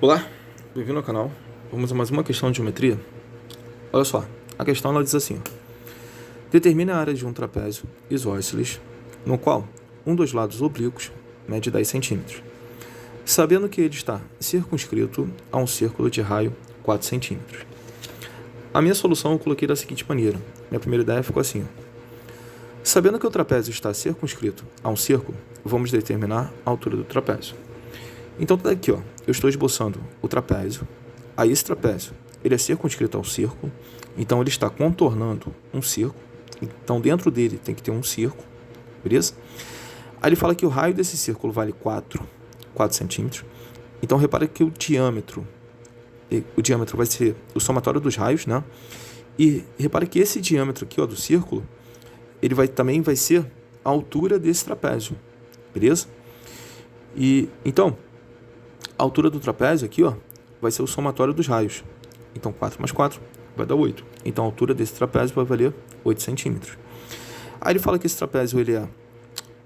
Olá, bem-vindo ao canal. Vamos a mais uma questão de geometria. Olha só, a questão ela diz assim: ó, determine a área de um trapézio isósceles, no qual um dos lados oblíquos mede 10 centímetros, sabendo que ele está circunscrito a um círculo de raio 4 centímetros. A minha solução eu coloquei da seguinte maneira. Minha primeira ideia ficou assim: ó, sabendo que o trapézio está circunscrito a um círculo, vamos determinar a altura do trapézio. Então, tá aqui, ó, eu estou esboçando o trapézio. Aí esse trapézio, ele é circunscrito ao círculo, então ele está contornando um círculo. Então, dentro dele tem que ter um círculo, beleza? Aí ele fala que o raio desse círculo vale 4 centímetros. Então, repara que o diâmetro vai ser o somatório dos raios, né? E repara que esse diâmetro aqui, ó, do círculo, ele também vai ser a altura desse trapézio, beleza? E então, a altura do trapézio aqui, ó, vai ser o somatório dos raios. Então, 4 mais 4 vai dar 8. Então, a altura desse trapézio vai valer 8 centímetros. Aí ele fala que esse trapézio ele é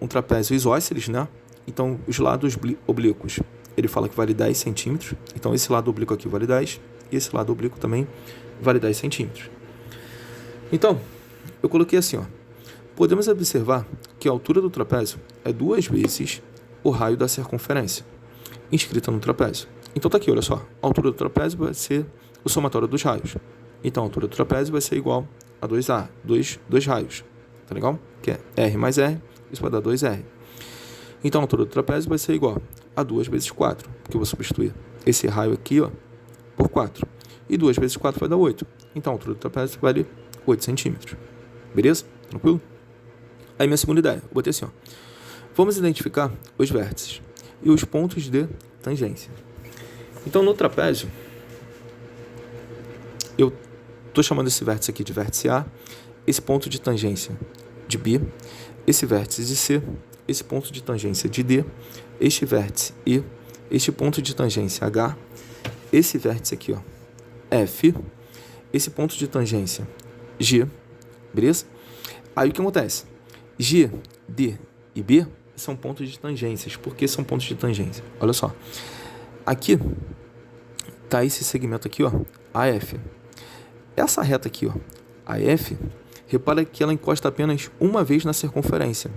um trapézio isósceles, né? Então, os lados oblíquos, ele fala que vale 10 centímetros. Então, esse lado oblíquo aqui vale 10. E esse lado oblíquo também vale 10 centímetros. Então, eu coloquei assim, ó. Podemos observar que a altura do trapézio é 2 vezes o raio da circunferência inscrita no trapézio. Então tá aqui, olha só. A altura do trapézio vai ser o somatório dos raios. Então a altura do trapézio vai ser igual a 2 raios. Tá legal? Que é R mais R, isso vai dar 2R. Então a altura do trapézio vai ser igual a 2 vezes 4, porque eu vou substituir esse raio aqui, ó, por 4. E 2 vezes 4 vai dar 8. Então a altura do trapézio vale 8 centímetros. Beleza? Tranquilo? Aí minha segunda ideia, eu botei assim, ó. Vamos identificar os vértices e os pontos de tangência. Então, no trapézio, eu estou chamando esse vértice aqui de vértice A, esse ponto de tangência de B, esse vértice de C, esse ponto de tangência de D, este vértice E, este ponto de tangência H, esse vértice aqui, ó, F, esse ponto de tangência G, beleza? Aí o que acontece? G, D e B são pontos de tangências. Por que são pontos de tangência? Olha só. Aqui tá esse segmento aqui, ó, AF. Essa reta aqui, ó, AF, repara que ela encosta apenas uma vez na circunferência.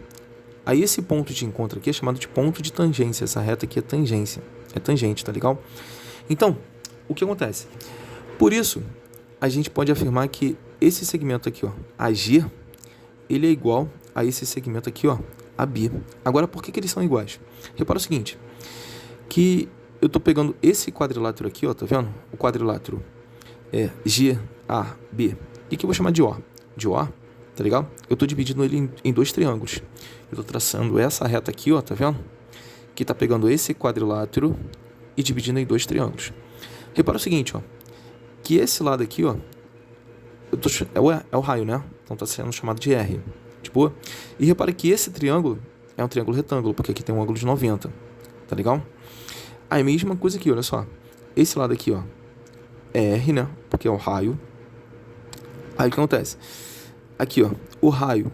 Aí esse ponto de encontro aqui é chamado de ponto de tangência. Essa reta aqui é tangência. É tangente, tá legal? Então, o que acontece? Por isso, a gente pode afirmar que esse segmento aqui, ó, AG, ele é igual a esse segmento aqui, ó, AB. Agora, por que eles são iguais? Repara o seguinte, que eu estou pegando esse quadrilátero aqui, ó, tá vendo? O quadrilátero é GAB. E que eu vou chamar de O. De O, tá legal? Eu estou dividindo ele em dois triângulos. Eu estou traçando essa reta aqui, ó, tá vendo? Que está pegando esse quadrilátero e dividindo em dois triângulos. Repara o seguinte, ó, que esse lado aqui, ó, é o raio, né? Então está sendo chamado de R. De boa? E repara que esse triângulo é um triângulo retângulo, porque aqui tem um ângulo de 90. Tá legal? Aí, mesma coisa aqui, olha só. Esse lado aqui, ó, é R, né? Porque é o raio. Aí, o que acontece? Aqui, ó, o raio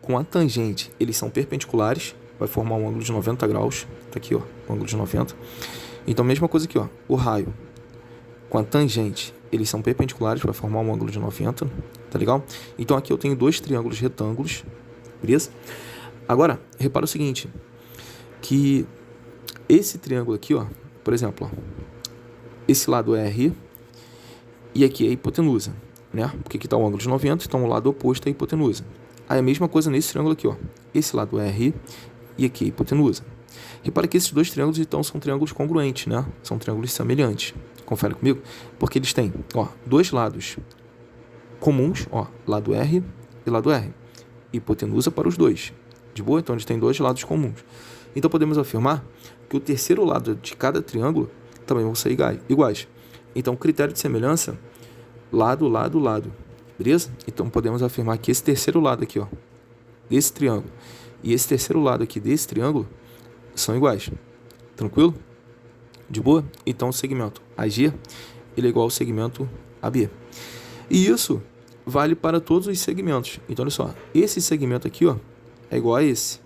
com a tangente, eles são perpendiculares. Vai formar um ângulo de 90 graus. Tá aqui, ó, um ângulo de 90. Então, mesma coisa aqui, ó. O raio com a tangente, eles são perpendiculares, vai formar um ângulo de 90, tá legal? Então aqui eu tenho dois triângulos retângulos, beleza? Agora, repara o seguinte, que esse triângulo aqui, ó, por exemplo, ó, esse lado é R e aqui é a hipotenusa, né? Porque aqui tá o ângulo de 90, então o lado oposto é a hipotenusa. Aí a mesma coisa nesse triângulo aqui, ó. Esse lado é R e aqui é a hipotenusa. Repara que esses dois triângulos, então, são triângulos congruentes, né? São triângulos semelhantes. Confere comigo? Porque eles têm, ó, dois lados comuns, ó, lado R e lado R. Hipotenusa para os dois. De boa? Então, eles têm dois lados comuns. Então, podemos afirmar que o terceiro lado de cada triângulo também vão ser iguais. Então, critério de semelhança, lado, lado, lado. Beleza? Então, podemos afirmar que esse terceiro lado aqui, ó, desse triângulo, e esse terceiro lado aqui desse triângulo são iguais. Tranquilo? De boa? Então o segmento AG ele é igual ao segmento AB. E isso vale para todos os segmentos. Então olha só, esse segmento aqui, ó, é igual a esse,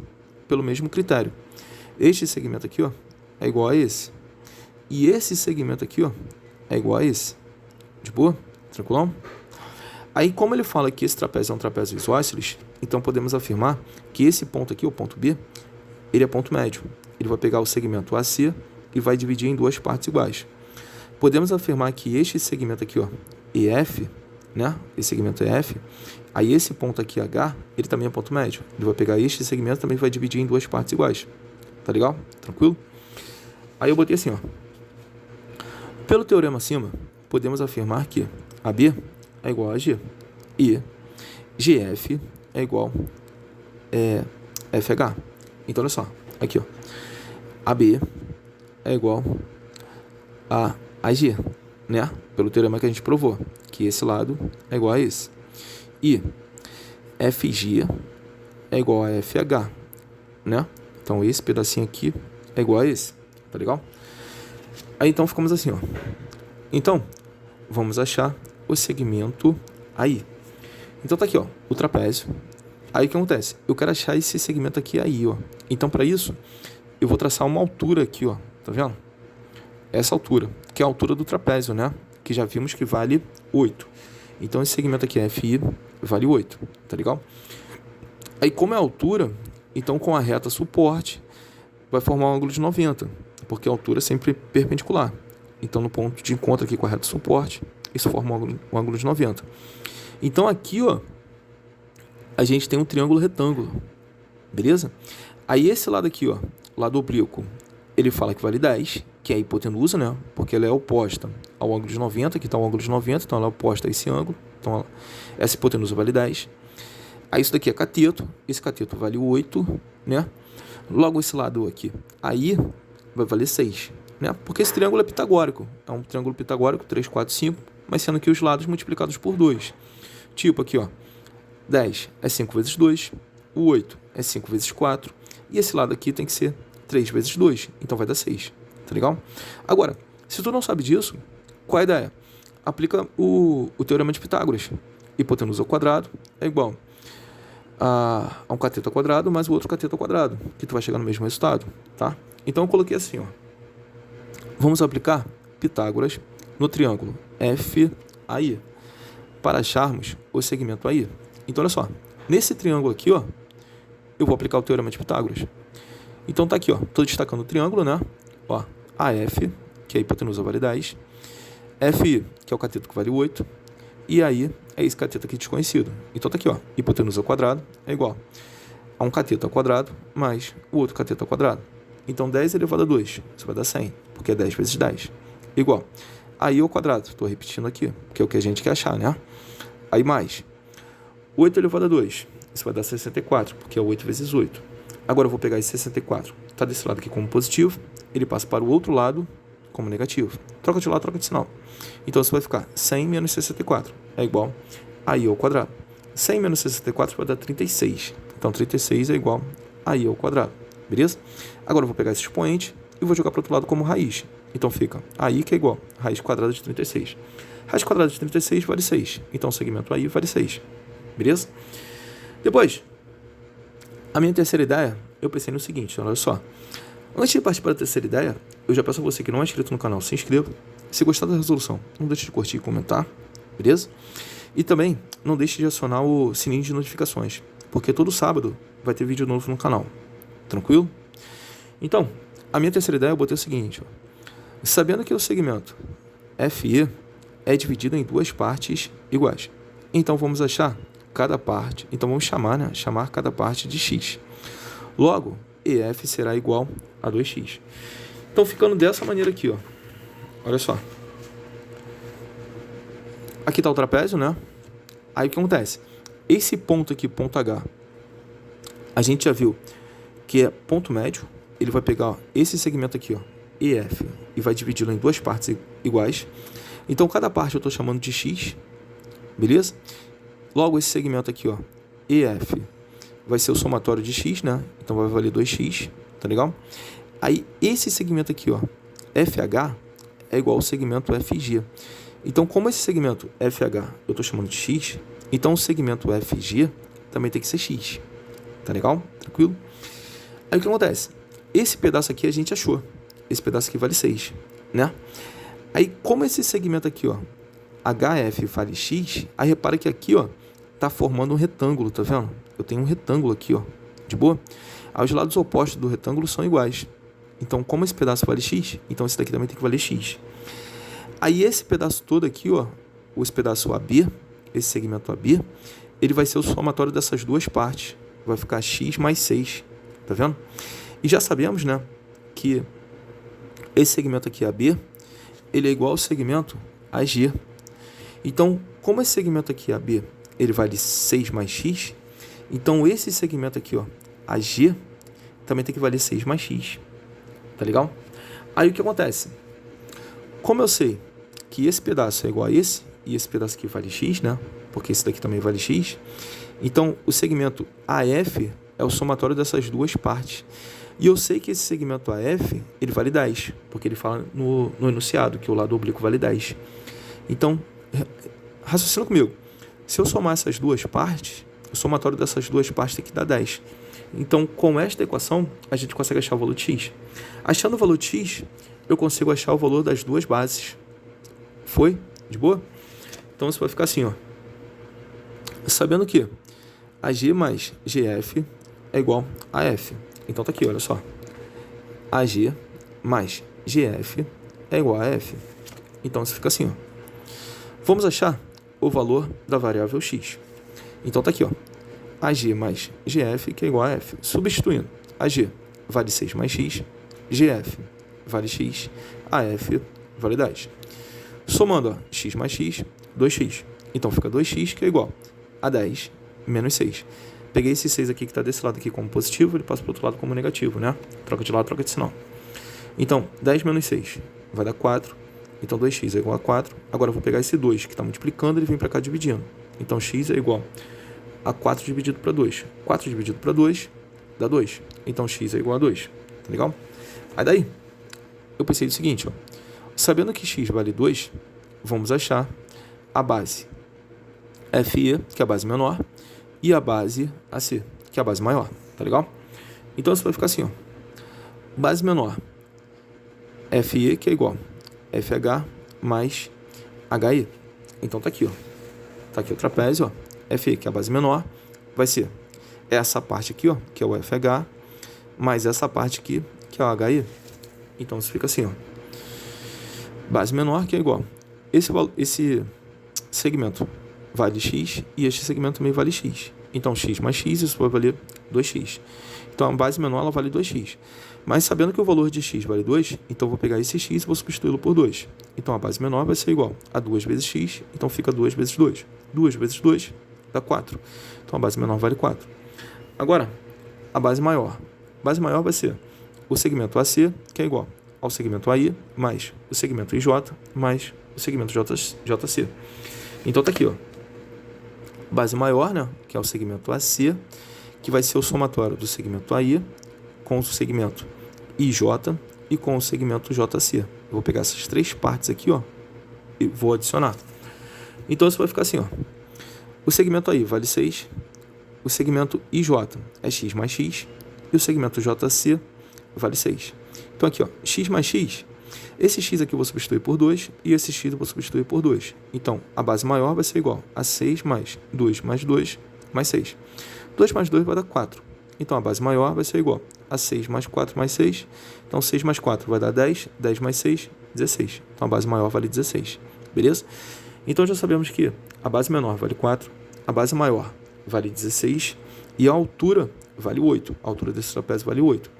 pelo mesmo critério. Este segmento aqui, ó, é igual a esse. E esse segmento aqui, ó, é igual a esse. De boa? Tranquilão? Aí, como ele fala que esse trapézio é um trapézio isósceles, então podemos afirmar que esse ponto aqui, o ponto B, ele é ponto médio. Ele vai pegar o segmento AC e vai dividir em duas partes iguais. Podemos afirmar que este segmento aqui, ó, EF, né? Esse segmento EF, aí esse ponto aqui H, ele também é ponto médio. Ele vai pegar este segmento e também vai dividir em duas partes iguais. Tá legal? Tranquilo? Aí eu botei assim, ó. Pelo teorema acima, podemos afirmar que AB é igual a G e GF é igual a FH. Então, olha só. Aqui, ó. AB é igual a AG, né? Pelo teorema que a gente provou, que esse lado é igual a esse. E FG é igual a FH, né? Então, esse pedacinho aqui é igual a esse, tá legal? Aí, então, ficamos assim, ó. Então, vamos achar o segmento aí. Então, tá aqui, ó, o trapézio. Aí, o que acontece? Eu quero achar esse segmento aqui aí, ó. Então, para isso, eu vou traçar uma altura aqui, ó. Tá vendo? Essa altura, que é a altura do trapézio, né? Que já vimos que vale 8. Então, esse segmento aqui, FI, vale 8, tá legal? Aí, como é a altura, então, com a reta suporte, vai formar um ângulo de 90, porque a altura é sempre perpendicular. Então, no ponto de encontro aqui com a reta suporte, isso forma um ângulo de 90. Então, aqui, ó, a gente tem um triângulo retângulo, beleza? Aí, esse lado aqui, ó, lado oblíquo, ele fala que vale 10, que é a hipotenusa, né? Porque ela é oposta ao ângulo de 90, aqui está o ângulo de 90, então ela é oposta a esse ângulo. Então, essa hipotenusa vale 10. Aí, isso daqui é cateto, esse cateto vale 8, né? Logo, esse lado aqui, aí vai valer 6, né? Porque esse triângulo é pitagórico. É um triângulo pitagórico, 3, 4, 5, mas sendo que os lados multiplicados por 2. Tipo aqui, ó, 10 é 5 vezes 2, o 8 é 5 vezes 4, e esse lado aqui tem que ser 3 vezes 2, então vai dar 6, tá legal? Agora, se tu não sabe disso, qual a ideia? Aplica o teorema de Pitágoras. Hipotenusa ao quadrado é igual a um cateto ao quadrado mais o outro cateto ao quadrado, que tu vai chegar no mesmo resultado, tá? Então eu coloquei assim, ó. Vamos aplicar Pitágoras no triângulo FAI para acharmos o segmento AI. Então olha só, nesse triângulo aqui, ó, eu vou aplicar o teorema de Pitágoras. Então tá aqui, ó, tô destacando o triângulo, né? Ó, AF, que é a hipotenusa vale 10, FI, que é o cateto que vale 8, e aí é esse cateto aqui desconhecido. Então tá aqui, ó, hipotenusa ao quadrado é igual a um cateto ao quadrado mais o outro cateto ao quadrado. Então 10 elevado a 2, isso vai dar 100, porque é 10 vezes 10. Igual a I ao quadrado, estou repetindo aqui, que é o que a gente quer achar, né? Aí mais 8 elevado a 2, isso vai dar 64, porque é 8 vezes 8. Agora eu vou pegar esse 64, tá desse lado aqui como positivo, ele passa para o outro lado como negativo. Troca de lado, troca de sinal. Então isso vai ficar 100 menos 64, é igual a I ao quadrado. 100 menos 64 vai dar 36. Então 36 é igual a I ao quadrado, beleza? Agora eu vou pegar esse expoente e vou jogar para o outro lado como raiz. Então fica AI, que é igual a raiz quadrada de 36. Raiz quadrada de 36 vale 6. Então o segmento AI vale 6. Beleza? Depois, a minha terceira ideia, eu pensei no seguinte, olha só. Antes de partir para a terceira ideia, eu já peço a você que não é inscrito no canal, se inscreva. Se gostar da resolução, não deixe de curtir e comentar, beleza? E também, não deixe de acionar o sininho de notificações, porque todo sábado vai ter vídeo novo no canal. Tranquilo? Então, a minha terceira ideia eu botei o seguinte, ó. Sabendo que o segmento FE é dividido em duas partes iguais. Então, vamos achar cada parte. Então, vamos chamar, né? Chamar cada parte de x. Logo, EF será igual a 2x. Então, ficando dessa maneira aqui, ó. Olha só. Aqui está o trapézio, né? Aí, o que acontece? Esse ponto aqui, ponto H, a gente já viu que é ponto médio. Ele vai pegar, ó, esse segmento aqui, ó, EF, e vai dividi-lo em duas partes iguais. Então, cada parte eu estou chamando de x, beleza? Logo, esse segmento aqui, ó, EF, vai ser o somatório de x, né? Então, vai valer 2x, tá legal? Aí, esse segmento aqui, ó, FH, é igual ao segmento FG. Então, como esse segmento FH eu estou chamando de x, então o segmento FG também tem que ser x, tá legal? Tranquilo? Aí, o que acontece? Esse pedaço aqui a gente achou. esse pedaço aqui vale 6, né? Aí, como esse segmento aqui, ó, HF vale X, aí repara que aqui, ó, tá formando um retângulo, tá vendo? Eu tenho um retângulo aqui, ó, de boa? Aí os lados opostos do retângulo são iguais. Então, como esse pedaço vale X, então esse daqui também tem que valer X. Aí esse pedaço todo aqui, ó, esse pedaço AB, esse segmento AB, ele vai ser o somatório dessas duas partes. Vai ficar X mais 6, tá vendo? E já sabemos, né, que esse segmento aqui AB, ele é igual ao segmento AG. Então, como esse segmento aqui AB, ele vale 6 mais X, então esse segmento aqui, ó, AG, também tem que valer 6 mais X. Tá legal? Aí o que acontece? Como eu sei que esse pedaço é igual a esse, e esse pedaço aqui vale X, né? Porque esse daqui também vale X. Então, o segmento AF é o somatório dessas duas partes. E eu sei que esse segmento AF, ele vale 10, porque ele fala no enunciado, que o lado oblíquo vale 10. Então, raciocina comigo. Se eu somar essas duas partes, o somatório dessas duas partes tem que dar 10. Então, com esta equação, a gente consegue achar o valor de x. Achando o valor de x, eu consigo achar o valor das duas bases. Foi? De boa? Então, isso vai ficar assim, ó. Sabendo que AG mais GF é igual a F. Então, tá aqui, olha só. AG mais GF é igual a F. Então, isso fica assim, ó. Vamos achar o valor da variável x. Então, tá aqui, ó. AG mais GF, que é igual a F. Substituindo, AG vale 6 mais X, GF vale X, AF vale 10. Somando, ó, X mais X, 2X. Então, fica 2X, que é igual a 10 menos 6. Peguei esse 6 aqui que está desse lado aqui como positivo, ele passa para o outro lado como negativo, né? Troca de lado, troca de sinal. Então, 10 menos 6 vai dar 4. Então, 2x é igual a 4. Agora, eu vou pegar esse 2 que está multiplicando, ele vem para cá dividindo. Então, x é igual a 4 dividido para 2. 4 dividido para 2 dá 2. Então, x é igual a 2. Tá legal? Aí daí, eu pensei o seguinte, ó. Sabendo que x vale 2, vamos achar a base FE, que é a base menor, e a base AC, que é a base maior. Tá legal? Então, isso vai ficar assim, ó. Base menor, FE, que é igual a FH mais HI. Então, tá aqui, ó. Tá aqui o trapézio, ó. FE, que é a base menor, vai ser essa parte aqui, ó, que é o FH, mais essa parte aqui, que é o HI. Então, isso fica assim, ó. Base menor, que é igual. Esse segmento vale x e este segmento também vale x. Então, x mais x, isso vai valer 2x. Então, a base menor, ela vale 2x. Mas, sabendo que o valor de x vale 2, então eu vou pegar esse x e vou substituí-lo por 2. Então, a base menor vai ser igual a 2 vezes x, então fica 2 vezes 2. 2 vezes 2 dá 4. Então, a base menor vale 4. Agora, a base maior. A base maior vai ser o segmento AC, que é igual ao segmento AI, mais o segmento IJ, mais o segmento JC. Então, tá aqui, ó. Base maior, né, que é o segmento AC, que vai ser o somatório do segmento AI com o segmento IJ e com o segmento JC. Eu vou pegar essas três partes aqui, ó, e vou adicionar. Então, isso vai ficar assim, ó. O segmento AI vale 6, o segmento IJ é x mais x, e o segmento JC vale 6. Então, aqui, ó, x mais x, esse x aqui eu vou substituir por 2, e esse x eu vou substituir por 2. Então, a base maior vai ser igual a 6 mais 2 mais 2 mais 6. 2 mais 2 vai dar 4. Então, a base maior vai ser igual a 6 mais 4 mais 6. Então, 6 mais 4 vai dar 10, 10 mais 6, 16. Então, a base maior vale 16. Beleza? Então, já sabemos que a base menor vale 4, a base maior vale 16 e a altura vale 8. A altura desse trapézio vale 8.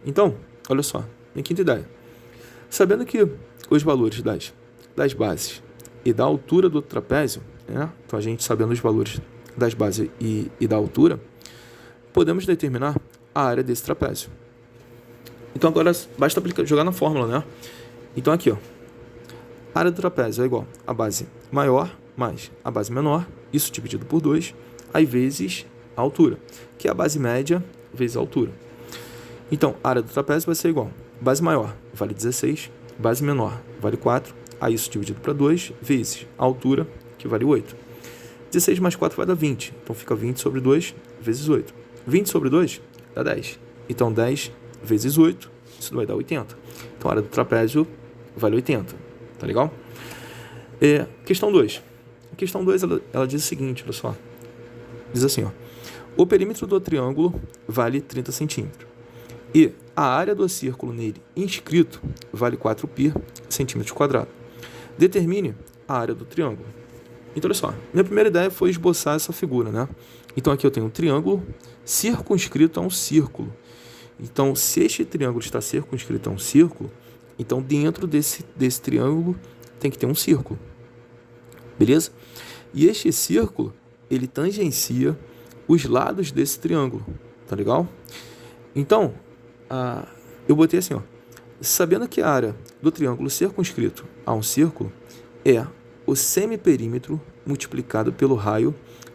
Então, olha só, minha quinta ideia. Sabendo que os valores das bases e da altura do trapézio, né? Então, a gente sabendo os valores das bases e da altura, podemos determinar a área desse trapézio. Então, agora basta jogar na fórmula, né? Então, aqui, ó. A área do trapézio é igual a base maior mais a base menor, isso dividido por 2, aí vezes a altura, que é a base média vezes a altura. Então, a área do trapézio vai ser igual. Base maior vale 16, base menor vale 4, aí isso dividido para 2, vezes a altura, que vale 8. 16 mais 4 vai dar 20, então fica 20 sobre 2 vezes 8. 20 sobre 2 dá 10. Então, 10 vezes 8, isso vai dar 80. Então, Então, a área do trapézio vale 80. Tá legal? Questão 2. A questão 2, ela diz o seguinte, olha só. Diz assim, ó. O perímetro do triângulo vale 30 centímetros. E a área do círculo nele inscrito vale 4π centímetros quadrados. Determine a área do triângulo. Então, olha só. Minha primeira ideia foi esboçar essa figura, né? Então, aqui eu tenho um triângulo circunscrito a um círculo. Então, se este triângulo está circunscrito a um círculo, então dentro desse triângulo tem que ter um círculo. Beleza? E este círculo, ele tangencia os lados desse triângulo. Tá legal? Então, eu botei assim, ó. Sabendo que a área do triângulo circunscrito a um círculo é o semiperímetro multiplicado pelo raio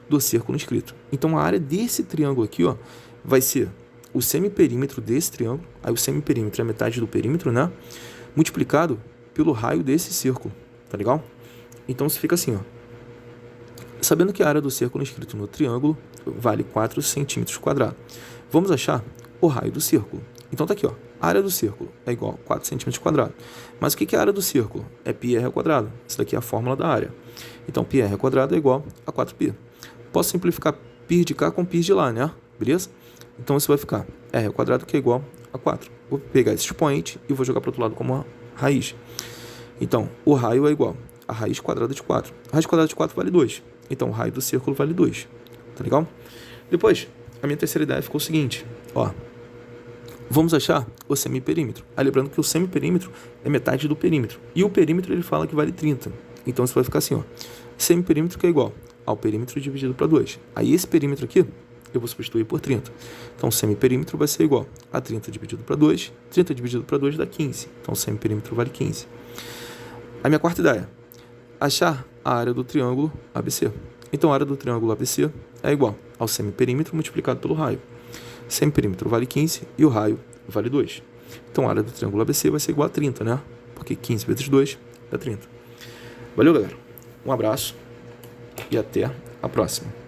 do círculo inscrito. Então, a área desse triângulo aqui, ó, vai ser o semiperímetro desse triângulo. Aí o semiperímetro é a metade do perímetro, né? Multiplicado pelo raio desse círculo. Tá legal? Então, se fica assim, ó. Sabendo que a área do círculo inscrito no triângulo vale 4 centímetros quadrados. Vamos achar o raio do círculo. Então, tá aqui, ó. A área do círculo é igual a 4 centímetros quadrados. Mas o que é a área do círculo? É πr ao quadrado. Isso daqui é a fórmula da área. Então, πr ao quadrado é igual a 4π. Posso simplificar π de cá com π de lá, né? Beleza? Então, isso vai ficar r ao quadrado, que é igual a 4. Vou pegar esse expoente e vou jogar para o outro lado como uma raiz. Então, o raio é igual a raiz quadrada de 4. A raiz quadrada de 4 vale 2. Então, o raio do círculo vale 2. Tá legal? Depois, a minha terceira ideia ficou o seguinte. Ó, vamos achar o semiperímetro. Lembrando que o semiperímetro é metade do perímetro. E o perímetro ele fala que vale 30. Então, isso vai ficar assim, ó. Semiperímetro que é igual ao perímetro dividido para 2. Aí, esse perímetro aqui, eu vou substituir por 30. Então, o semiperímetro vai ser igual a 30 dividido para 2. 30 dividido para 2 dá 15. Então, o semiperímetro vale 15. A minha quarta ideia. Achar a área do triângulo ABC. Então, a área do triângulo ABC é igual ao semiperímetro multiplicado pelo raio. Semiperímetro vale 15 e o raio vale 2. Então, a área do triângulo ABC vai ser igual a 30, né? Porque 15 vezes 2 dá 30. Valeu, galera. Um abraço e até a próxima.